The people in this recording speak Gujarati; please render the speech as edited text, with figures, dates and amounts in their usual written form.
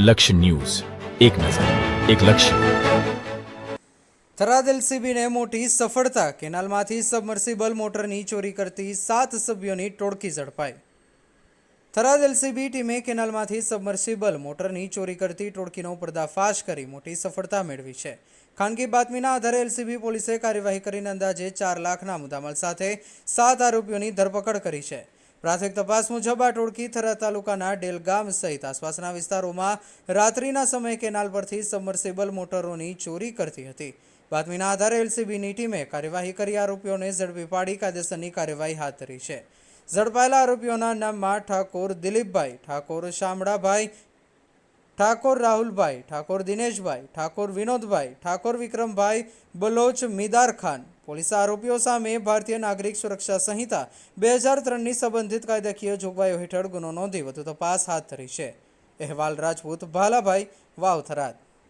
લક્ષ્ય ન્યૂઝ, એક નજર, એક લક્ષ્ય. થરાદ એલસીબીને મોટી સફળતા. કેનાલમાંથી સબમર્સિબલ મોટરની ચોરી કરતી 7 સભ્યોની ટોળકી ઝડપાઈ. થરાદ એલસીબી ટીમે કેનાલમાંથી સબમર્સિબલ મોટરની ચોરી કરતી ટોળકીનો પર્દાફાશ કરી મોટી સફળતા મેળવી છે. ખાનગી બાતમીના આધારે એલસીબી પોલીસે કાર્યવાહી કરીને અંદાજે 4 લાખના મુદ્દામાલ સાથે 7 આરોપીઓની ધરપકડ કરી છે. પ્રાથમિક તપાસ મુજબ આ ટોળકી થરાદ તાલુકાના ડેલ ગામ સહિત આસપાસના વિસ્તારોમાં રાત્રિના સમયે કેનાલ પરથી સબમર્સિબલ મોટરોની ચોરી કરતી હતી. બાતમીના આધારે એલસીબીની ટીમે કાર્યવાહી કરી આરોપીઓને ઝડપી પાડી કાયદેસરની કાર્યવાહી હાથ ધરી છે. ઝડપાયેલા આરોપીઓના નામમાં ઠાકોર દિલીપભાઈ, ઠાકોર શામળાભાઈ, ઠાકોર રાહુલભાઈ, ઠાકોર દિનેશભાઈ, ઠાકોર વિનોદભાઈ, ઠાકોર વિક્રમભાઈ, બલોચ મિદાર ખાન. પોલીસે આરોપીઓ સામે ભારતીય નાગરિક સુરક્ષા સંહિતા 2003ની સંબંધિત કાયદાકીય જોગવાઈઓ હેઠળ ગુનો નોંધી વધુ તપાસ હાથ ધરી છે. અહેવાલ રાજપૂત ભાલાભાઈ, વાવ, થરાદ.